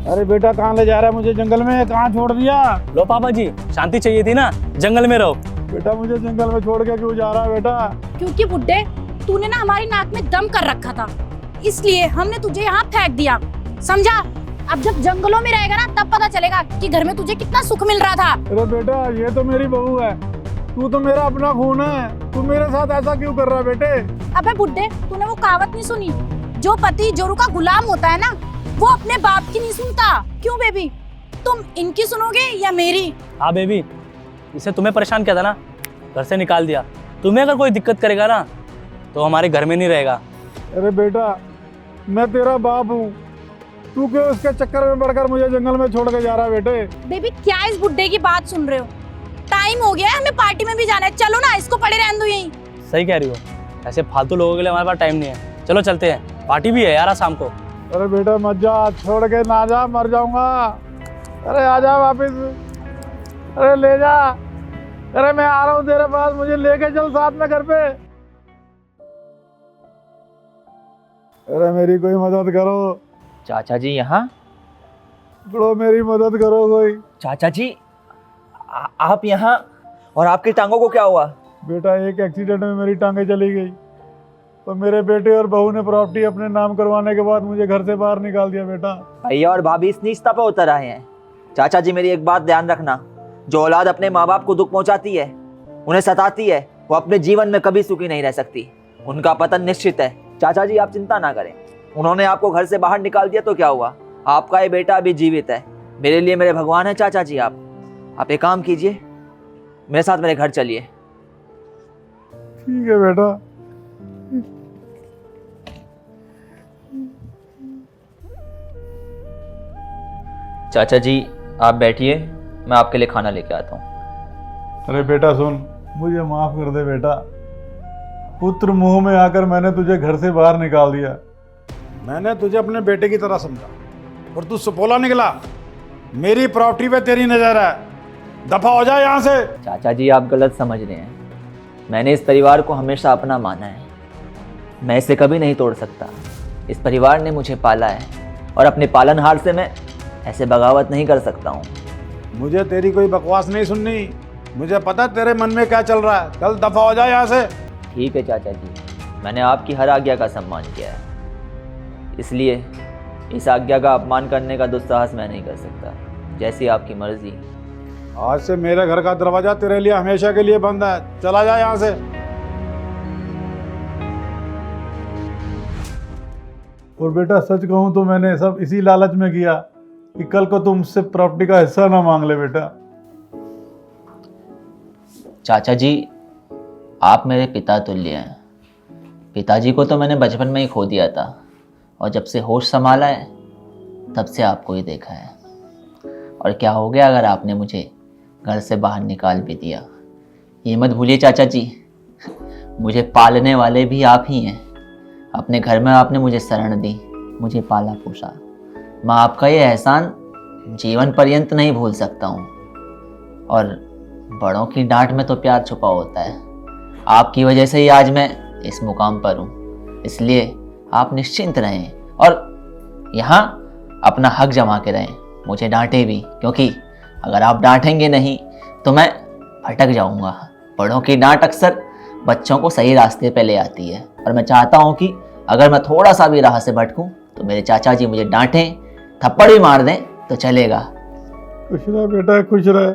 अरे बेटा कहाँ ले जा रहा है मुझे जंगल में, कहाँ छोड़ दिया? लो पापा जी, शांति चाहिए थी ना, जंगल में रहो। बेटा मुझे जंगल में छोड़ के क्यों जा रहा है बेटा? क्योंकि बुड्ढे तूने ना हमारी नाक में दम कर रखा था, इसलिए हमने तुझे यहाँ फेंक दिया, समझा? अब जब जंगलों में रहेगा ना तब पता चलेगा कि घर में तुझे कितना सुख मिल रहा था। अरे बेटा ये तो मेरी बहू है, तू तो मेरा अपना खून है, तू मेरे साथ ऐसा क्यों कर रहा है बेटे? अबे बुड्ढे तूने वो कहावत नहीं सुनी, जो पति जोरू का गुलाम होता है ना वो अपने बाप की नहीं सुनता। क्यों बेबी, तुम इनकी सुनोगे या मेरी? हाँ बेबी, इसे तुम्हें परेशान किया था ना, घर से निकाल दिया। तुम्हें अगर कोई दिक्कत करेगा ना तो हमारे घर में नहीं रहेगा। अरे बेटा मैं तेरा बाप हूँ, तू क्यों उसके चक्कर में पड़कर मुझे जंगल में छोड़ के जा रहा है बेटे? बेबी क्या इस बुड्ढे की बात सुन रहे हो? टाइम हो गया है, हमें पार्टी में भी जाना है, चलो ना, इसको पड़े रहने दो यहीं। सही कह रही हो, ऐसे फालतू लोगों के लिए हमारे पास टाइम नहीं है। चलो चलते हैं, पार्टी भी है यार शाम को। अरे बेटा मत जा, छोड़ के ना जा, मर जाऊंगा। अरे आ जा वापिस, अरे ले जा, अरे मैं आ रहा हूँ तेरे पास, मुझे लेके चल साथ में घर पे। अरे मेरी कोई मदद करो। चाचा जी यहाँ? बड़ो मेरी मदद करो कोई। चाचा जी आप यहाँ, और आपकी टांगों को क्या हुआ? बेटा एक एक्सीडेंट में मेरी टांगे चली गई, तो मेरे बेटे और बहू ने प्रॉपर्टी अपने नाम करवाने के बाद मुझे घर से बाहर निकाल दिया बेटा। भैया और भाभी इस नीचता पे उतर आए हैं। चाचा जी मेरी एक बात ध्यान रखना, जो औलाद अपने माँ बाप को दुख पहुंचाती है, उन्हें सताती है, वो अपने जीवन में कभी सुखी नहीं रह सकती, उनका पतन निश्चित है। चाचा जी आप चिंता ना करें, उन्होंने आपको घर से बाहर निकाल दिया तो क्या हुआ, आपका ये बेटा अभी जीवित है। मेरे लिए मेरे भगवान है चाचा जी। आप एक काम कीजिए, मेरे साथ मेरे घर चलिए। ठीक है बेटा। चाचा जी आप बैठिए, मैं आपके लिए खाना लेके आता हूँ। अरे बेटा सुन, मुझे माफ कर दे बेटा, पुत्र मुंह में आकर मैंने तुझे घर से बाहर निकाल दिया। मैंने तुझे अपने बेटे की तरह समझा और तू सुपोला निकला। मेरी प्रॉपर्टी पे तेरी नजर है, दफा हो जा यहाँ से। चाचा जी आप गलत समझ रहे हैं, मैंने इस परिवार को हमेशा अपना माना है, मैं इसे कभी नहीं तोड़ सकता। इस परिवार ने मुझे पाला है और अपने पालनहार से मैं ऐसे बगावत नहीं कर सकता हूँ। मुझे तेरी कोई बकवास नहीं सुननी, मुझे पता तेरे मन में क्या चल रहा है, चल दफा हो जा यहाँ से। ठीक है चाचा जी, मैंने आपकी हर आज्ञा का सम्मान किया है, इसलिए इस आज्ञा का अपमान करने का दुस्साहस मैं नहीं कर सकता। जैसी आपकी मर्जी। आज से मेरे घर का दरवाजा तेरे लिए हमेशा के लिए बंद है, चला जा यहाँ से। और बेटा सच कहूँ तो मैंने सब इसी लालच में किया कि कल को तुम मुझसे प्रॉपर्टी का हिस्सा ना मांग ले बेटा। चाचा जी आप मेरे पिता तुल्य हैं। पिताजी को तो मैंने बचपन में ही खो दिया था, और जब से होश संभाला है तब से आपको ही देखा है। और क्या हो गया अगर आपने मुझे घर से बाहर निकाल भी दिया? ये मत भूलिए चाचा जी, मुझे पालने वाले भी आप ही हैं। अपने घर में आपने मुझे शरण दी, मुझे पाला पोसा। मैं आपका ये एहसान जीवन पर्यंत नहीं भूल सकता हूँ। और बड़ों की डांट में तो प्यार छुपा होता है। आपकी वजह से ही आज मैं इस मुकाम पर हूँ, इसलिए आप निश्चिंत रहें और यहाँ अपना हक जमा के रहें। मुझे डांटे भी, क्योंकि अगर आप डांटेंगे नहीं तो मैं भटक जाऊँगा। बड़ों की डांट अक्सर बच्चों को सही रास्ते पे ले आती है, और मैं चाहता हूँ कि अगर मैं थोड़ा सा भी राह से भटकूँ तो मेरे चाचा जी मुझे डांटें, थप्पड़ भी मार दें तो चलेगा। खुश रह बेटा, खुश रह।